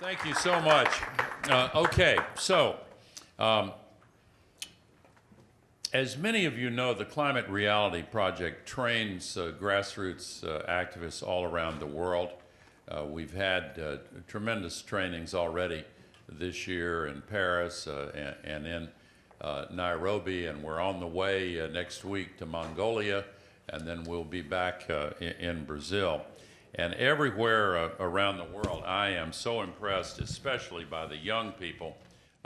Thank you so much. Okay, so as many of you know, the Climate Reality Project trains grassroots activists all around the world. We've had tremendous trainings already this year in Paris and in Nairobi, and we're on the way next week to Mongolia, and then we'll be back in Brazil. And everywhere around the world, I am so impressed, especially by the young people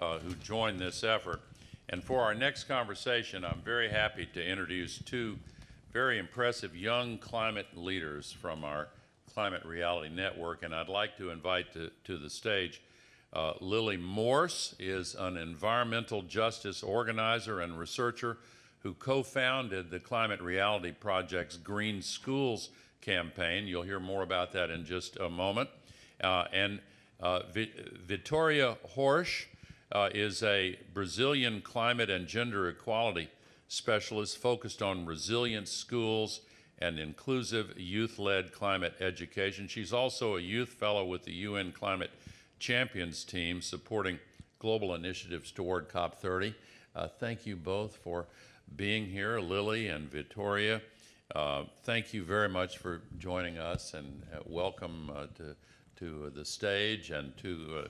who join this effort. And for our next conversation, I'm very happy to introduce two very impressive young climate leaders from our Climate Reality Network, and I'd like to invite to the stage Lily Morse is an environmental justice organizer and researcher who co-founded the Climate Reality Project's Green Schools campaign. You'll hear more about that in just a moment. Vitória Horsch is a Brazilian climate and gender equality specialist focused on resilient schools and inclusive youth-led climate education. She's also a youth fellow with the UN Climate Champions team supporting global initiatives toward COP30. Thank you both for being here, Lily and Vitória. Thank you very much for joining us, and welcome to the stage and to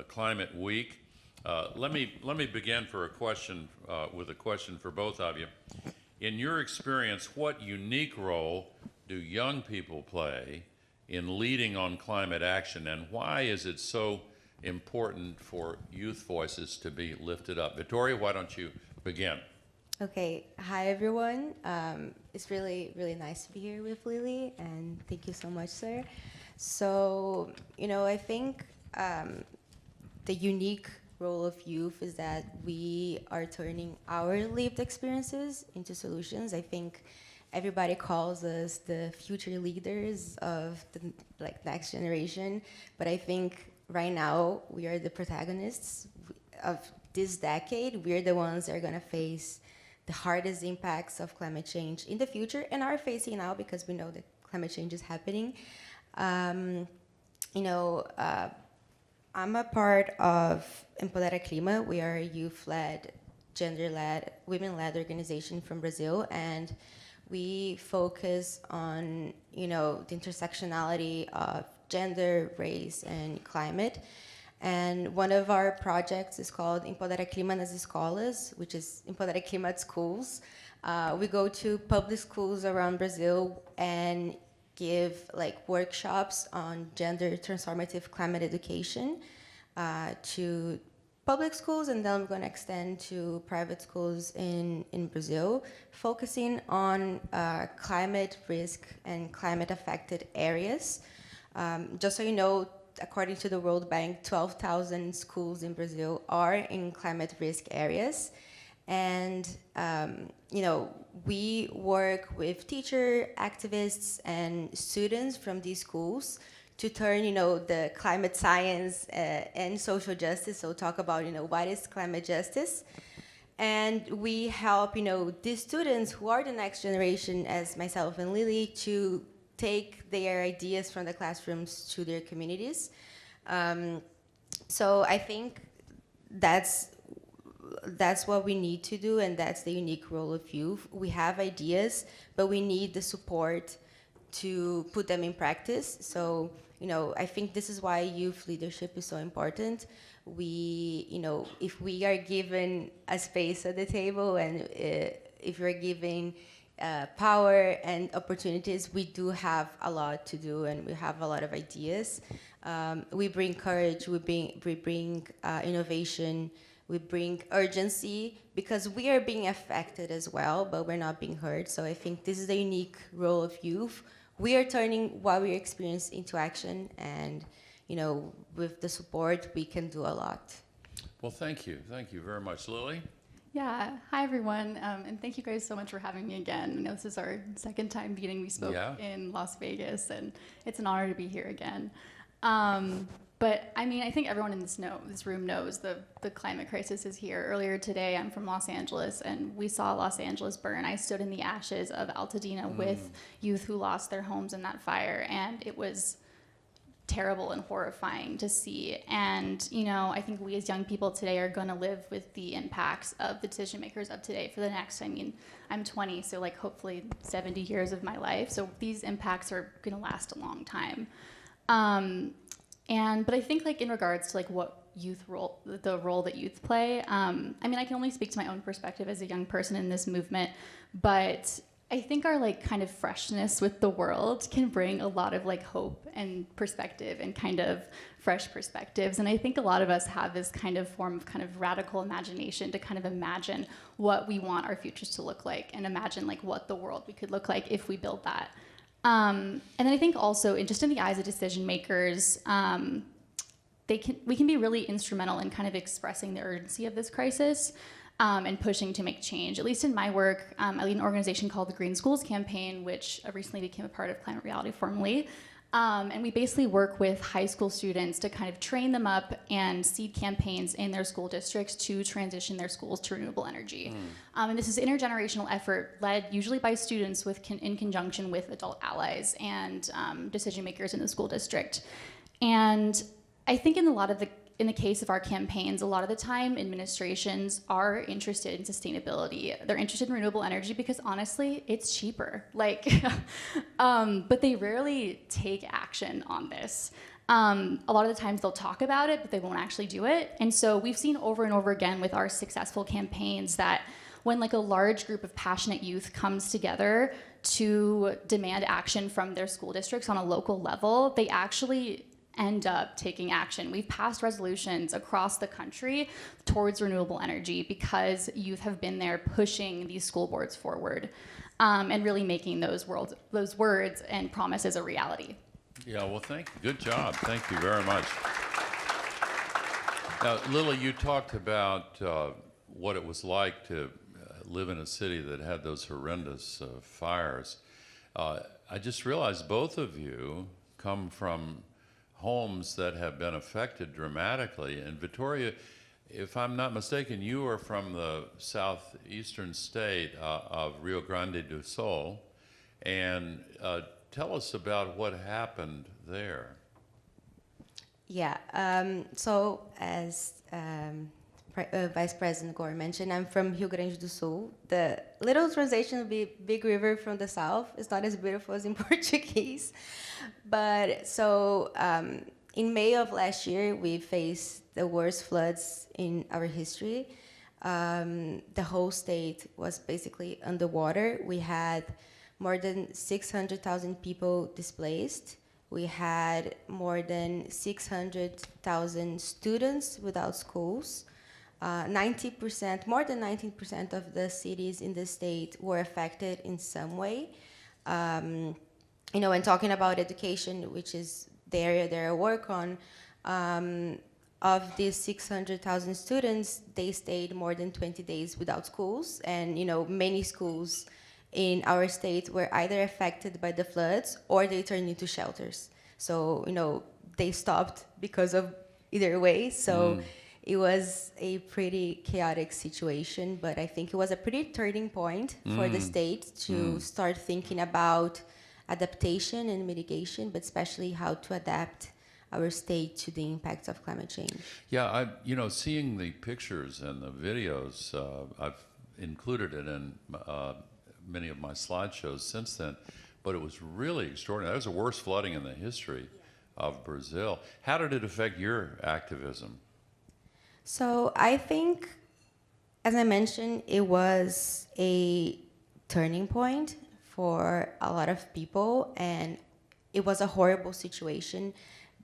Climate Week. Let me begin with a question for both of you. In your experience, what unique role do young people play in leading on climate action, and why is it so important for youth voices to be lifted up? Vitória, why don't you begin? Okay, hi everyone. It's really nice to be here with Lily, and thank you so much, sir. So, I think the unique role of youth is that we are turning our lived experiences into solutions. I think everybody calls us the future leaders of the next generation, but I think right now we are the protagonists of this decade. We're the ones that are going to face the hardest impacts of climate change in the future, and are facing now because we know that climate change is happening. I'm a part of Empodera Clima. We are a youth-led, gender-led, women-led organization from Brazil, and we focus on, the intersectionality of gender, race, and climate. And one of our projects is called Empodera Clima nas Escolas, which is Empodera Clima at schools. We go to public schools around Brazil and give workshops on gender transformative climate education to public schools, and then we're going to extend to private schools in Brazil, focusing on climate risk and climate affected areas. Just so you know, according to the World Bank, 12,000 schools in Brazil are in climate risk areas. And, we work with teacher, activists, and students from these schools to turn, the climate science and social justice. So talk about, what is climate justice? And we help, these students who are the next generation, as myself and Lily, to take their ideas from the classrooms to their communities. So I think that's what we need to do, and that's the unique role of youth. We have ideas, but we need the support to put them in practice. So, I think this is why youth leadership is so important. We, if we are given a space at the table, and if we're given power and opportunities, we do have a lot to do, and we have a lot of ideas. We bring courage, we bring innovation, we bring urgency, because we are being affected as well, but we're not being heard. So I think this is the unique role of youth. We are turning what we experience into action, and with the support, we can do a lot. Well, thank you very much. Lily? Yeah, hi everyone, and thank you guys so much for having me again. This is our second time meeting. We spoke in Las Vegas, and it's an honor to be here again. But I think everyone in this room knows the climate crisis is here. Earlier today, I'm from Los Angeles, and we saw Los Angeles burn. I stood in the ashes of Altadena with youth who lost their homes in that fire, and it was terrible and horrifying to see. And, you know, I think we as young people today are going to live with the impacts of the decision makers of today for the next, I mean, I'm 20, so like hopefully 70 years of my life. So these impacts are going to last a long time. But I think like in regards to like what the role that youth play, I mean, I can only speak to my own perspective as a young person in this movement, but I think our like kind of freshness with the world can bring a lot of like hope and perspective and kind of fresh perspectives. And I think a lot of us have this kind of form of kind of radical imagination to kind of imagine what we want our futures to look like and imagine like what the world we could look like if we build that. And then I think also just in the eyes of decision makers, we can be really instrumental in kind of expressing the urgency of this crisis. And pushing to make change. At least in my work, I lead an organization called the Green Schools Campaign, which recently became a part of Climate Reality formally. And we basically work with high school students to kind of train them up and seed campaigns in their school districts to transition their schools to renewable energy. And this is an intergenerational effort led usually by students in conjunction with adult allies and decision makers in the school district. And I think in the case of our campaigns, a lot of the time administrations are interested in sustainability. They're interested in renewable energy because honestly, it's cheaper. Like, but they rarely take action on this. A lot of the times they'll talk about it, but they won't actually do it. And so we've seen over and over again with our successful campaigns that when like a large group of passionate youth comes together to demand action from their school districts on a local level, they actually end up taking action. We've passed resolutions across the country towards renewable energy because youth have been there pushing these school boards forward and really making those words and promises a reality. Yeah, well, thank you. Good job. Thank you very much. Now, Lily, you talked about what it was like to live in a city that had those horrendous fires. I just realized both of you come from homes that have been affected dramatically. And Victoria, if I'm not mistaken, you are from the southeastern state of Rio Grande do Sul. And tell us about what happened there. Yeah, so as Vice President Gore mentioned, I'm from Rio Grande do Sul. The little translation would be Big River from the south. It's not as beautiful as in Portuguese. But so in May of last year, we faced the worst floods in our history. The whole state was basically underwater. We had more than 600,000 people displaced. We had more than 600,000 students without schools. 90%, more than 19% of the cities in the state were affected in some way. You know, when talking about education, which is the area that I work on, of these 600,000 students, they stayed more than 20 days without schools. And, you know, many schools in our state were either affected by the floods or they turned into shelters. So, you know, they stopped because of either way. So it was a pretty chaotic situation, but I think it was a pretty turning point for the state to start thinking about adaptation and mitigation, but especially how to adapt our state to the impacts of climate change. Yeah, you know, seeing the pictures and the videos, I've included it in many of my slideshows since then, but it was really extraordinary. That was the worst flooding in the history of Brazil. How did it affect your activism? So I think, as I mentioned, it was a turning point for a lot of people, and it was a horrible situation,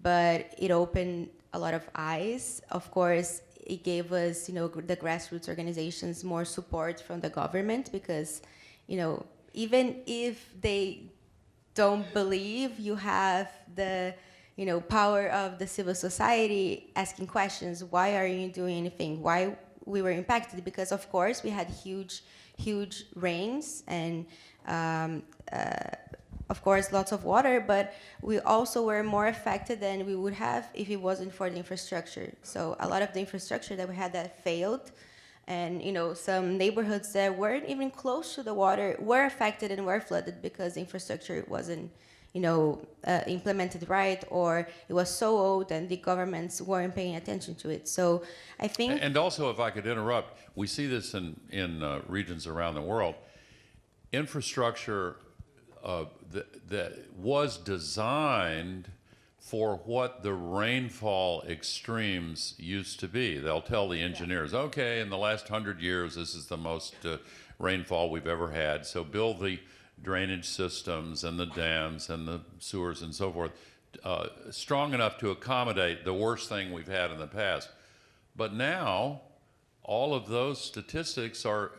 but it opened a lot of eyes. Of course, it gave us, you know, the grassroots organizations more support from the government because, you know, even if they don't believe, you have the, you know, power of the civil society asking questions. Why are you doing anything? Why we were impacted? Because of course we had huge rains and of course lots of water, but we also were more affected than we would have if it wasn't for the infrastructure. So a lot of the infrastructure that we had that failed, and you know, some neighborhoods that weren't even close to the water were affected and were flooded because the infrastructure wasn't, implemented right, or it was so old and the governments weren't paying attention to it. So I think... And also, if I could interrupt, we see this in regions around the world. Infrastructure that was designed for what the rainfall extremes used to be. They'll tell the engineers, okay, in the last 100 years, this is the most rainfall we've ever had, so build the drainage systems and the dams and the sewers and so forth strong enough to accommodate the worst thing we've had in the past. But now, all of those statistics are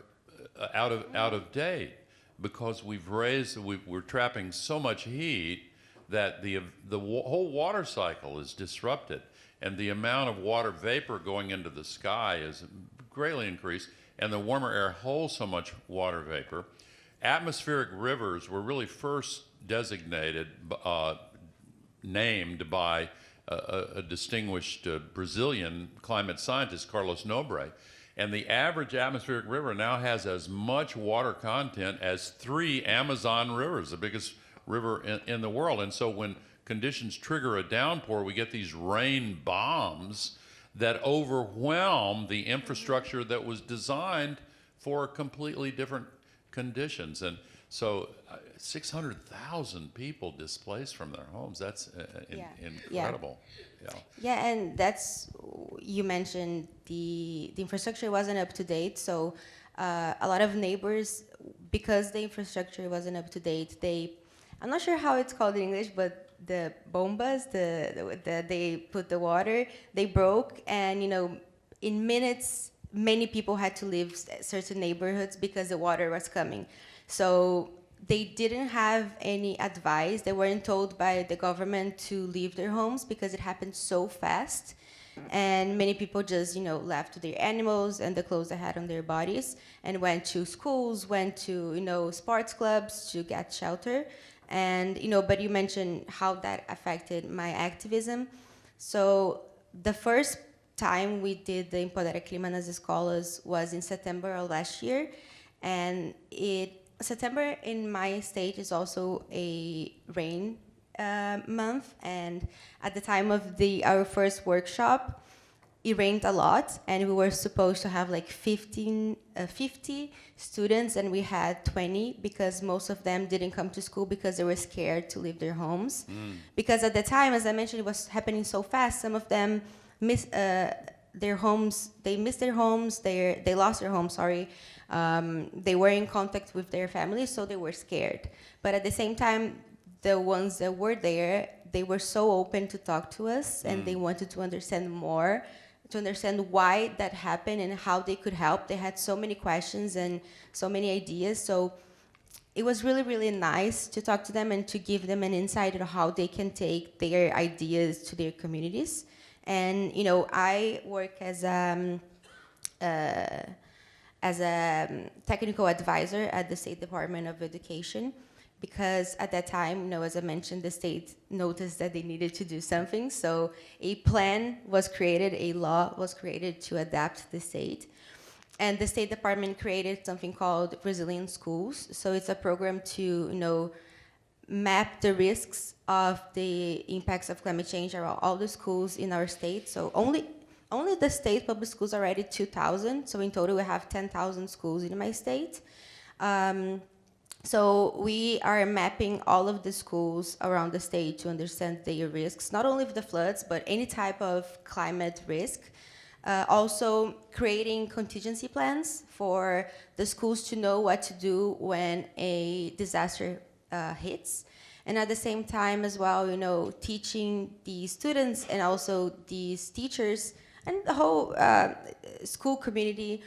out of date, because we're trapping so much heat that the whole water cycle is disrupted, and the amount of water vapor going into the sky is greatly increased, and the warmer air holds so much water vapor. Atmospheric rivers were really first designated, named by a distinguished Brazilian climate scientist, Carlos Nobre. And the average atmospheric river now has as much water content as 3 Amazon rivers, the biggest river in the world. And so when conditions trigger a downpour, we get these rain bombs that overwhelm the infrastructure that was designed for completely different conditions. And so 600,000 people displaced from their homes. That's incredible. Yeah, and that's, you mentioned the infrastructure wasn't up to date. So a lot of neighbors, because the infrastructure wasn't up to date, I'm not sure how it's called in English, but the bombas, they put the water, they broke, and in minutes, many people had to leave certain neighborhoods because the water was coming. So they didn't have any advice. They weren't told by the government to leave their homes because it happened so fast. And many people just, left their animals and the clothes they had on their bodies and went to schools, went to, sports clubs to get shelter. And, but you mentioned how that affected my activism. So the first time we did the Empodera Clima nas Escolas was in September of last year. And September in my state is also a rain month. And at the time of our first workshop, it rained a lot, and we were supposed to have like 50 students, and we had 20 because most of them didn't come to school because they were scared to leave their homes. Because at the time, as I mentioned, it was happening so fast. Some of them missed their homes. They missed their homes. They lost their homes. Sorry. They were in contact with their families, so they were scared. But at the same time, the ones that were there, they were so open to talk to us, and they wanted to understand more, to understand why that happened and how they could help. They had so many questions and so many ideas. So it was really, really nice to talk to them and to give them an insight on how they can take their ideas to their communities. And I work as a technical advisor at the State Department of Education, because at that time, as I mentioned, the state noticed that they needed to do something. So a plan was created, a law was created to adapt the state. And the State Department created something called Resilient Schools. So it's a program to, map the risks of the impacts of climate change around all the schools in our state. So only the state public schools are already 2,000. So in total, we have 10,000 schools in my state. So we are mapping all of the schools around the state to understand their risks, not only of the floods, but any type of climate risk. Also creating contingency plans for the schools to know what to do when a disaster hits. And at the same time as well, teaching the students and also these teachers and the whole school community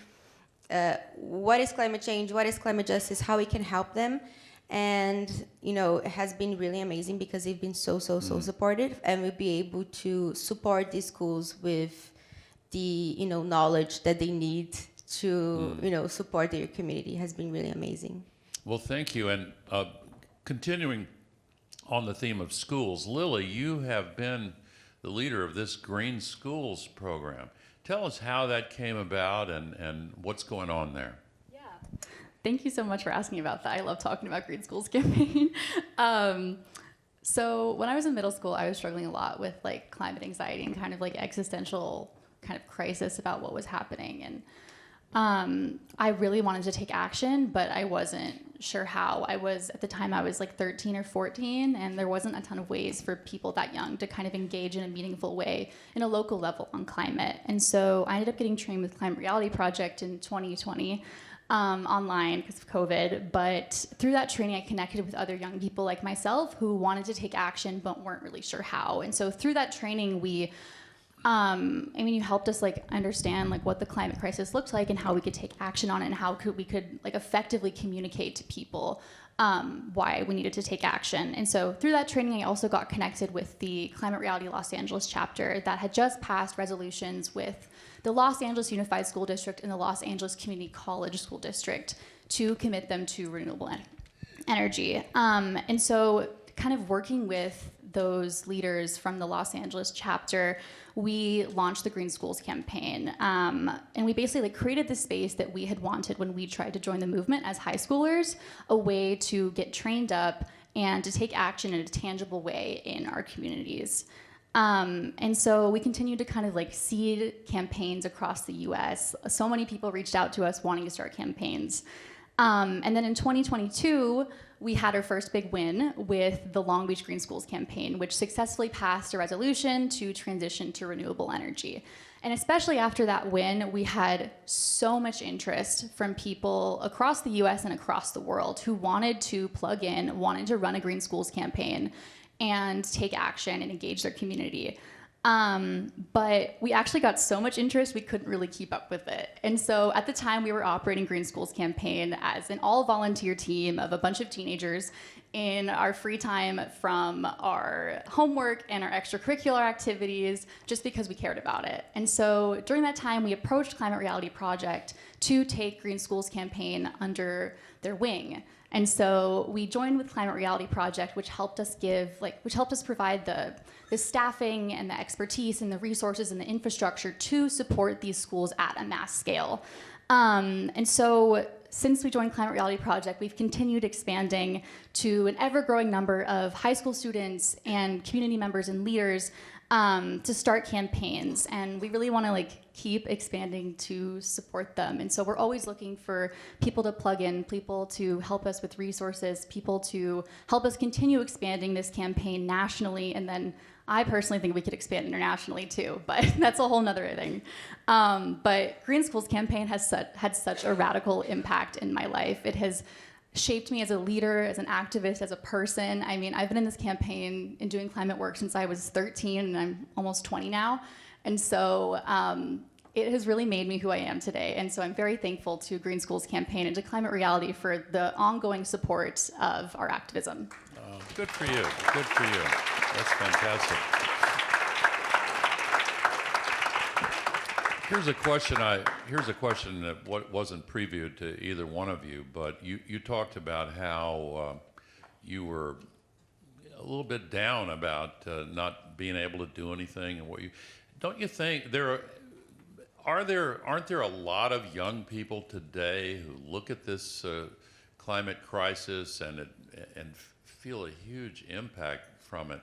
what is climate change, what is climate justice, how we can help them. And, it has been really amazing because they've been so supportive, and we'll be able to support these schools with the, knowledge that they need to, support their community. It has been really amazing. Well, thank you. And continuing on the theme of schools, Lily, you have been the leader of this Green Schools program. Tell us how that came about and what's going on there. Yeah, thank you so much for asking about that. I love talking about Green Schools campaign. So when I was in middle school, I was struggling a lot with like climate anxiety and kind of like existential kind of crisis about what was happening. And I really wanted to take action, but I wasn't sure how. At the time I was like 13 or 14, and there wasn't a ton of ways for people that young to kind of engage in a meaningful way in a local level on climate. And so I ended up getting trained with Climate Reality Project in 2020 online because of COVID. But through that training, I connected with other young people like myself who wanted to take action but weren't really sure how. And so through that training, you helped us like understand like what the climate crisis looked like and how we could take action on it and how we could like effectively communicate to people why we needed to take action. And so through that training, I also got connected with the Climate Reality Los Angeles chapter that had just passed resolutions with the Los Angeles Unified School District and the Los Angeles Community College School District to commit them to renewable energy. And so kind of working with those leaders from the Los Angeles chapter, we launched the Green Schools campaign. And we basically like created the space that we had wanted when we tried to join the movement as high schoolers, a way to get trained up and to take action in a tangible way in our communities. And so we continued to kind of like seed campaigns across the US. So many people reached out to us wanting to start campaigns. And then in 2022, we had our first big win with the Long Beach Green Schools campaign, which successfully passed a resolution to transition to renewable energy. And especially after that win, we had so much interest from people across the US and across the world who wanted to plug in, wanted to run a Green Schools campaign and take action and engage their community. But we actually got so much interest, we couldn't really keep up with it. And so at the time, we were operating Green Schools campaign as an all-volunteer team of a bunch of teenagers in our free time from our homework and our extracurricular activities, just because we cared about it. And so during that time, we approached Climate Reality Project to take Green Schools campaign under their wing. And so we joined with Climate Reality Project, which helped us provide the staffing and the expertise and the resources and the infrastructure to support these schools at a mass scale. And so since we joined Climate Reality Project, we've continued expanding to an ever-growing number of high school students and community members and leaders to start campaigns. And we really want to like keep expanding to support them. And so we're always looking for people to plug in, people to help us with resources, people to help us continue expanding this campaign nationally. And then I personally think we could expand internationally too, but that's a whole nother thing. But Green Schools campaign has had such a radical impact in my life. It has shaped me as a leader, as an activist, as a person. I mean, I've been in this campaign and doing climate work since I was 13 and I'm almost 20 now. And so it has really made me who I am today. And so I'm very thankful to Green Schools campaign and to Climate Reality for the ongoing support of our activism. Good for you. Good for you. That's fantastic. Here's a question that wasn't previewed to either one of you, but you talked about how you were a little bit down about not being able to do anything, and don't you think aren't there a lot of young people today who look at this climate crisis and feel a huge impact from it?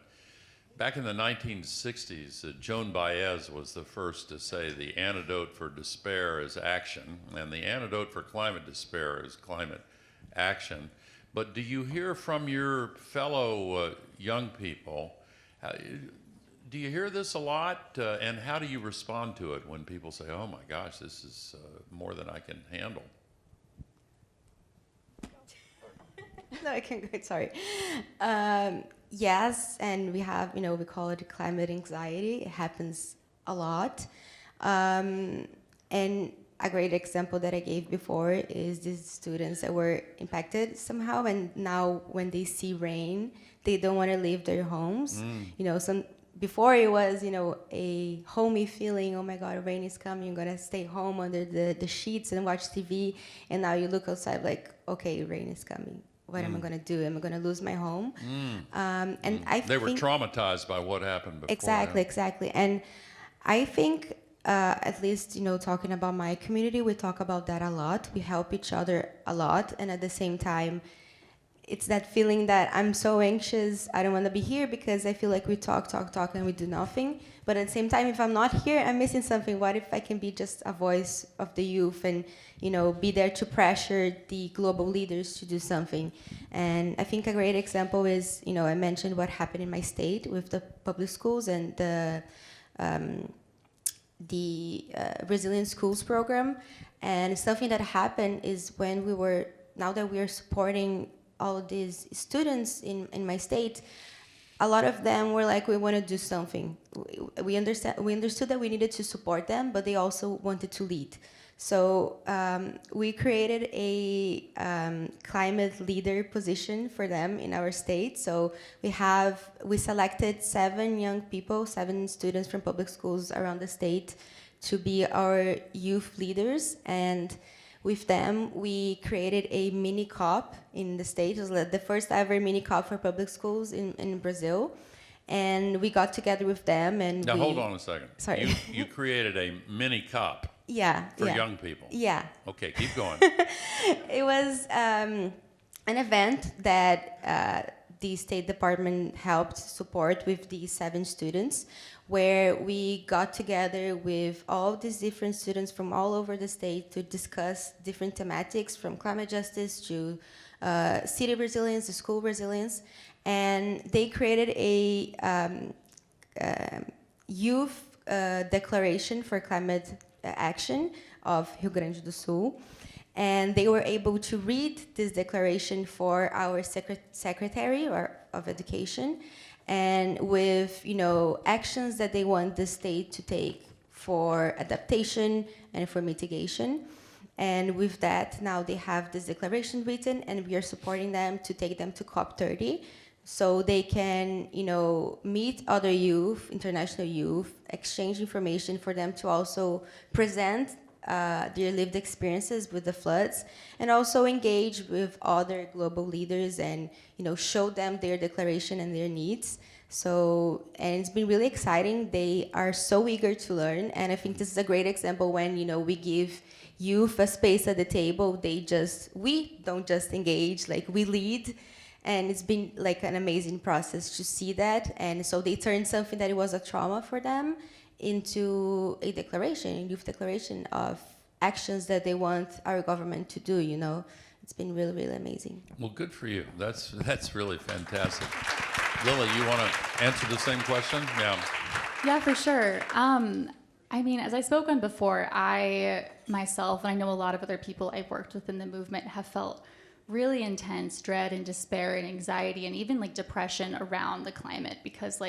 Back in the 1960s, Joan Baez was the first to say the antidote for despair is action, and the antidote for climate despair is climate action. But do you hear from your fellow young people, do you hear this a lot, and how do you respond to it when people say, oh my gosh, this is more than I can handle? No, I can go, sorry. Yes, and we have, we call it climate anxiety. It happens a lot. And a great example that I gave before is these students that were impacted somehow, and now when they see rain, they don't want to leave their homes. Before it was, a homey feeling, oh my God, rain is coming, I'm gonna stay home under the sheets and watch TV, and now you look outside like, okay, rain is coming. What am I going to do? Am I going to lose my home? And I think they were traumatized by what happened before. Exactly. And I think, at least, talking about my community, we talk about that a lot. We help each other a lot. And at the same time, it's that feeling that I'm so anxious, I don't want to be here because I feel like we talk, and we do nothing. But at the same time, if I'm not here, I'm missing something. What if I can be just a voice of the youth and, be there to pressure the global leaders to do something? And I think a great example is, I mentioned what happened in my state with the public schools and the Resilient Schools program. And something that happened is now that we are supporting all of these students in my state, a lot of them were like, we want to do something. We understood that we needed to support them, but they also wanted to lead. So we created a climate leader position for them in our state. So we selected 7 students from public schools around the state to be our youth leaders, and with them, we created a mini COP in the state. It was the first ever mini COP for public schools in Brazil. And we got together with them and Now, hold on a second. Sorry. You created a mini COP for young people. Yeah. Okay, keep going. It was an event that the State Department helped support with these 7 students, where we got together with all these different students from all over the state to discuss different thematics, from climate justice to city resilience, to school resilience. And they created a youth declaration for climate action of Rio Grande do Sul. And they were able to read this declaration for our secretary of education, and with actions that they want the state to take for adaptation and for mitigation. And with that, now they have this declaration written, and we are supporting them to take them to COP30, so they can meet other youth, international youth, exchange information for them to also present their lived experiences with the floods, and also engage with other global leaders and show them their declaration and their needs. So, and it's been really exciting. They are so eager to learn, and I think this is a great example when we give youth a space at the table. We don't just engage, like we lead. And it's been like an amazing process to see that. And so they turned something that it was a trauma for them into a youth declaration of actions that they want our government to do. It's been really, really amazing. Well, good for you. That's really fantastic. Lily, you want to answer the same question? Yeah, for sure. As I spoke on before, I myself, and I know a lot of other people I've worked with in the movement, have felt really intense dread and despair and anxiety and even like depression around the climate, because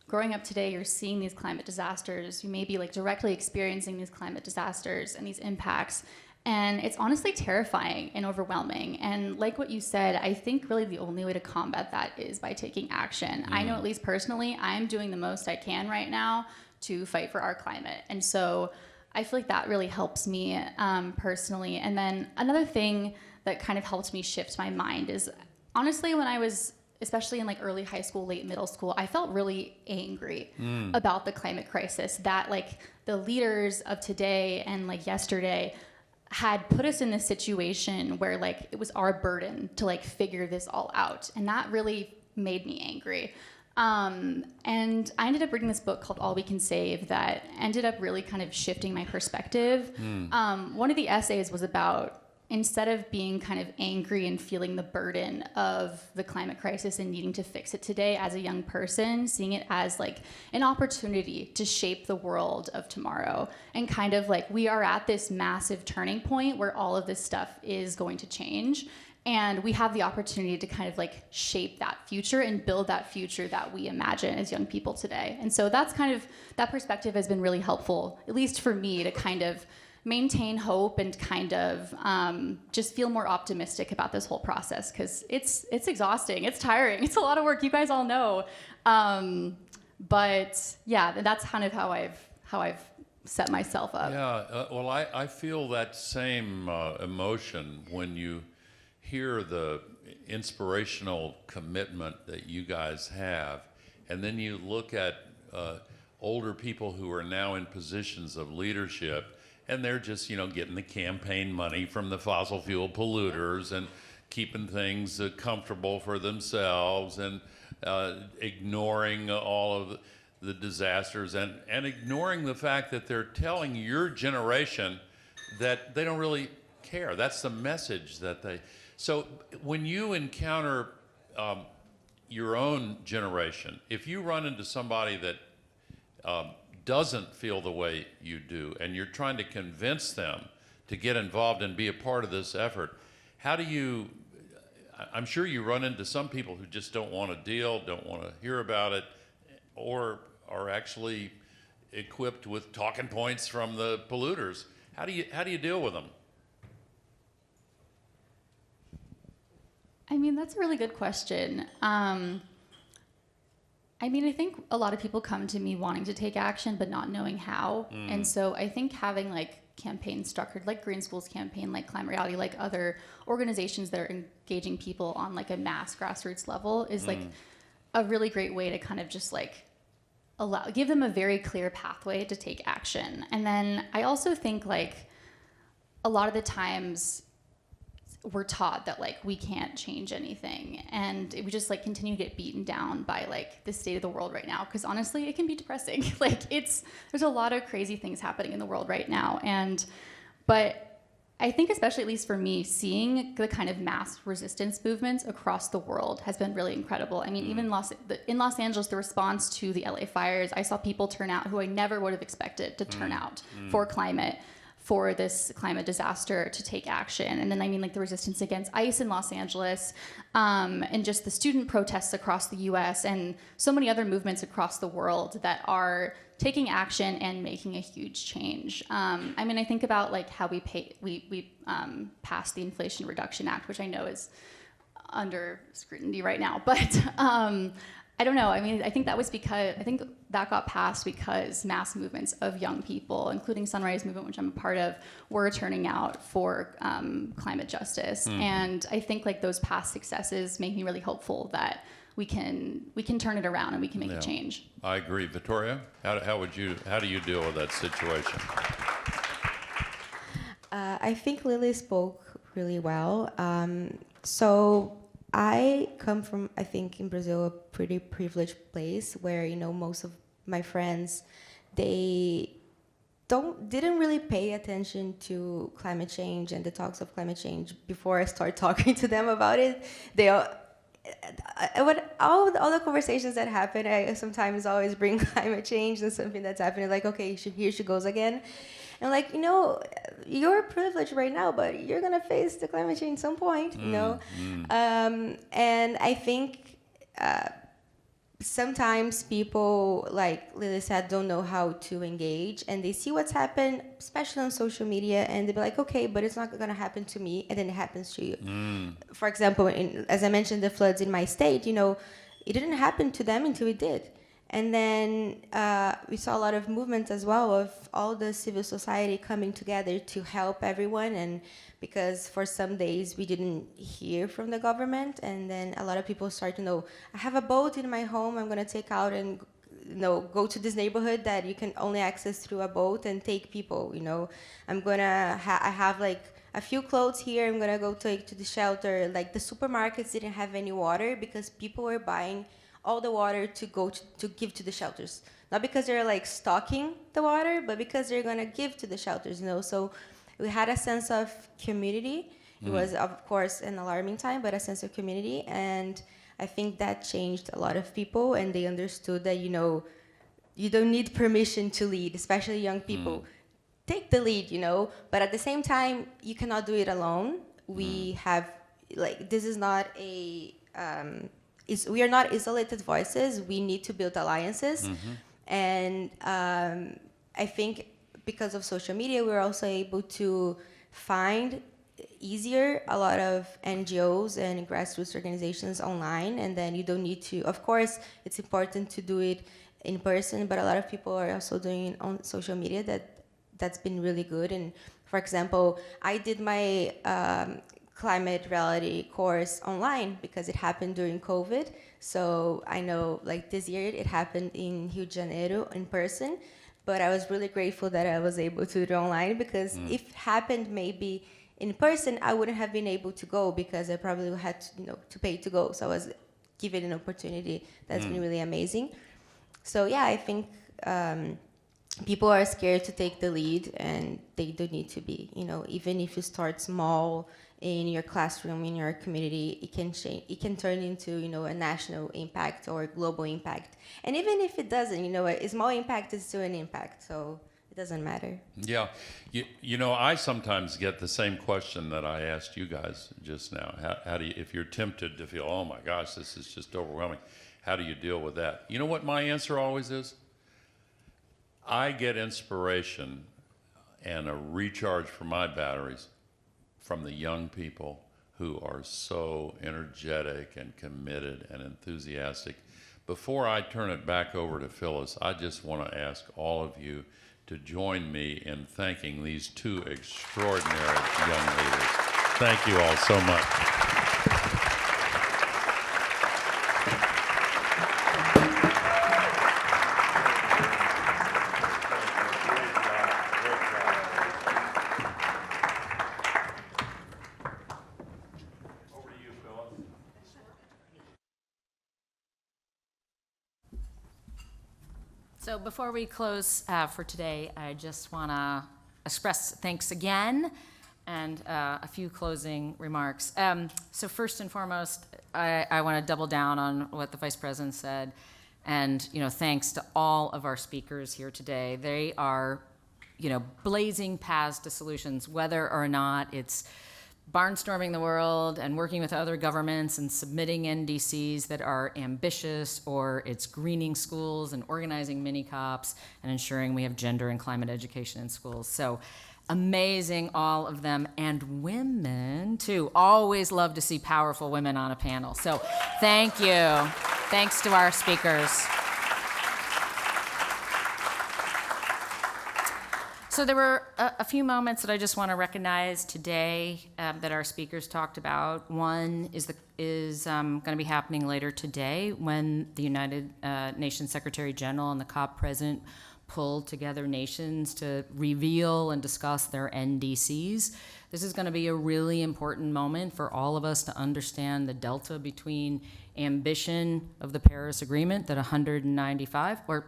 growing up today, you're seeing these climate disasters. You may be directly experiencing these climate disasters and these impacts. And it's honestly terrifying and overwhelming. And like what you said, I think really the only way to combat that is by taking action. I know, at least personally, I'm doing the most I can right now to fight for our climate. And so I feel like that really helps me personally. And then another thing that kind of helped me shift my mind is, honestly, when I was especially in early high school, late middle school, I felt really angry about the climate crisis, that the leaders of today and yesterday had put us in this situation where it was our burden to figure this all out. And that really made me angry. And I ended up reading this book called All We Can Save that ended up really kind of shifting my perspective. One of the essays was about, instead of being kind of angry and feeling the burden of the climate crisis and needing to fix it today as a young person, seeing it as an opportunity to shape the world of tomorrow. And kind of we are at this massive turning point where all of this stuff is going to change. And we have the opportunity to kind of shape that future and build that future that we imagine as young people today. And so that's kind of, that perspective has been really helpful, at least for me, to kind of maintain hope and kind of just feel more optimistic about this whole process, because it's exhausting, it's tiring, it's a lot of work, you guys all know. But yeah, that's kind of how I've set myself up. Yeah, well, I feel that same emotion when you hear the inspirational commitment that you guys have, and then you look at older people who are now in positions of leadership, and they're just, getting the campaign money from the fossil fuel polluters and keeping things comfortable for themselves and ignoring all of the disasters and ignoring the fact that they're telling your generation that they don't really care. That's the message that they... So when you encounter your own generation, if you run into somebody that doesn't feel the way you do, and you're trying to convince them to get involved and be a part of this effort, how do you... I'm sure you run into some people who just don't want to deal, don't want to hear about it, or are actually equipped with talking points from the polluters. How do you deal with them? I mean, that's a really good question. I mean, I think a lot of people come to me wanting to take action, but not knowing how. And so I think having like campaigns structured, like Green Schools campaign, like Climate Reality, like other organizations that are engaging people on like a mass grassroots level is like a really great way to kind of just like give them a very clear pathway to take action. And then I also think like a lot of the times we're taught that like we can't change anything, and we just like continue to get beaten down by like the state of the world right now, because honestly it can be depressing. Like there's a lot of crazy things happening in the world right now, but I think especially, at least for me, seeing the kind of mass resistance movements across the world has been really incredible. I mean, even in Los Angeles, the response to the LA fires, I saw people turn out who I never would have expected to turn out for this climate disaster, to take action. And then I mean like the resistance against ICE in Los Angeles, and just the student protests across the US, and so many other movements across the world that are taking action and making a huge change. I mean, I think about like how we passed the Inflation Reduction Act, which I know is under scrutiny right now, but I don't know. I mean, I think that got passed because mass movements of young people, including Sunrise Movement, which I'm a part of, were turning out for climate justice. And I think like those past successes make me really hopeful that we can turn it around and we can make a change. I agree. Victoria, how do you deal with that situation? I think Lily spoke really well. So I come from, I think in Brazil, a pretty privileged place where, you know, most of my friends, they didn't really pay attention to climate change and the talks of climate change before I start talking to them about it. All the conversations that happen, I sometimes always bring climate change and something that's happening, like, okay, here she goes again. And like, you know, you're privileged right now, but you're gonna face the climate change at some point, you know? And I think sometimes people, like Lily said, don't know how to engage, and they see what's happened, especially on social media, and they be like, okay, but it's not gonna happen to me, and then it happens to you. For example, as I mentioned, the floods in my state, you know, it didn't happen to them until it did. And then we saw a lot of movements as well of all the civil society coming together to help everyone. And because for some days we didn't hear from the government, and then a lot of people start to know, I have a boat in my home, I'm going to take out and, you know, go to this neighborhood that you can only access through a boat and take people, you know. I'm going to, I have like a few clothes here, I'm going to go take to the shelter. Like the supermarkets didn't have any water because people were buying all the water to go to give to the shelters. Not because they're like stocking the water, but because they're gonna give to the shelters, you know. So we had a sense of community. It was, of course, an alarming time, but a sense of community. And I think that changed a lot of people, and they understood that, you know, you don't need permission to lead, especially young people. Take the lead, you know, but at the same time, you cannot do it alone. We have, like, this is not a, we are not isolated voices. We need to build alliances. And I think because of social media, we're also able to find easier a lot of NGOs and grassroots organizations online. And then you don't need to, of course, it's important to do it in person, but a lot of people are also doing it on social media. That's been really good. And for example, I did my climate reality course online because it happened during COVID. So I know, like this year, it happened in Rio de Janeiro in person, but I was really grateful that I was able to do it online, because if it happened maybe in person, I wouldn't have been able to go because I probably had to, to pay to go. So I was given an opportunity that's been really amazing. So yeah, I think people are scared to take the lead, and they do need to be. Even if you start small in your classroom, in your community, it can change. It can turn into a national impact or global impact. And even if it doesn't, a small impact is still an impact. So it doesn't matter. Yeah, I sometimes get the same question that I asked you guys just now. How do you, if you're tempted to feel, oh my gosh, this is just overwhelming, how do you deal with that? You know what my answer always is? I get inspiration and a recharge for my batteries from the young people who are so energetic and committed and enthusiastic. Before I turn it back over to Phyllis, I just want to ask all of you to join me in thanking these two extraordinary young leaders. Thank you all so much. So before we close for today, I just want to express thanks again and a few closing remarks. So first and foremost, I want to double down on what the Vice President said, and thanks to all of our speakers here today. They are blazing paths to solutions, whether or not it's barnstorming the world and working with other governments and submitting NDCs that are ambitious, or it's greening schools and organizing mini-COPs and ensuring we have gender and climate education in schools. So amazing, all of them, and women too. Always love to see powerful women on a panel. So thank you. Thanks to our speakers. So there were a few moments that I just want to recognize today that our speakers talked about. One is going to be happening later today when the United Nations Secretary General and the COP President pulled together nations to reveal and discuss their NDCs. This is going to be a really important moment for all of us to understand the delta between ambition of the Paris Agreement, that 195, or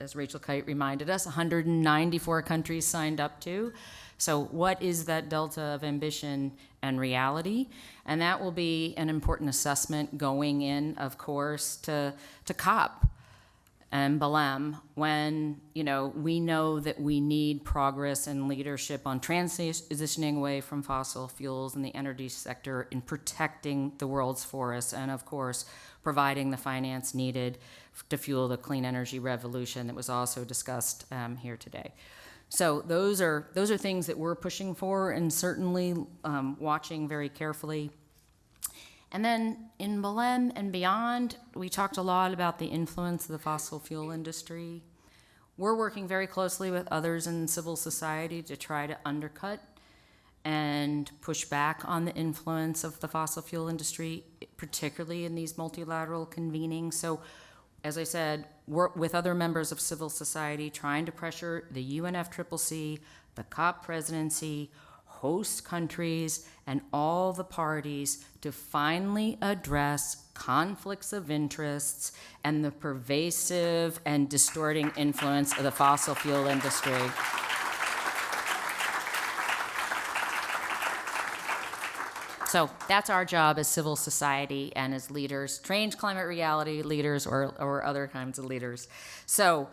as Rachel Kite reminded us, 194 countries signed up to. So what is that delta of ambition and reality? And that will be an important assessment going in, of course, to COP and Belém, when we know that we need progress and leadership on transitioning away from fossil fuels in the energy sector, in protecting the world's forests, and of course providing the finance needed to fuel the clean energy revolution that was also discussed here today. So those are things that we're pushing for and certainly watching very carefully. And then in Belém and beyond, we talked a lot about the influence of the fossil fuel industry. We're working very closely with others in civil society to try to undercut and push back on the influence of the fossil fuel industry, particularly in these multilateral convenings. So, as I said, work with other members of civil society, trying to pressure the UNFCCC, the COP presidency, host countries, and all the parties to finally address conflicts of interests and the pervasive and distorting influence of the fossil fuel industry. So that's our job as civil society and as leaders, trained climate reality leaders or other kinds of leaders. So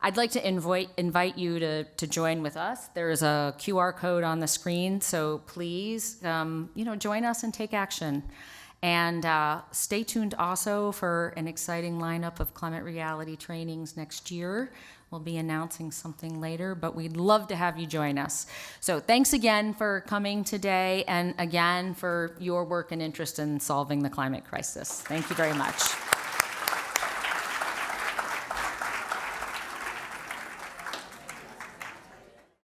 I'd like to invite you to join with us. There is a QR code on the screen, so please, join us and take action. And stay tuned also for an exciting lineup of climate reality trainings next year. We'll be announcing something later, but we'd love to have you join us. So thanks again for coming today, and again for your work and interest in solving the climate crisis. Thank you very much.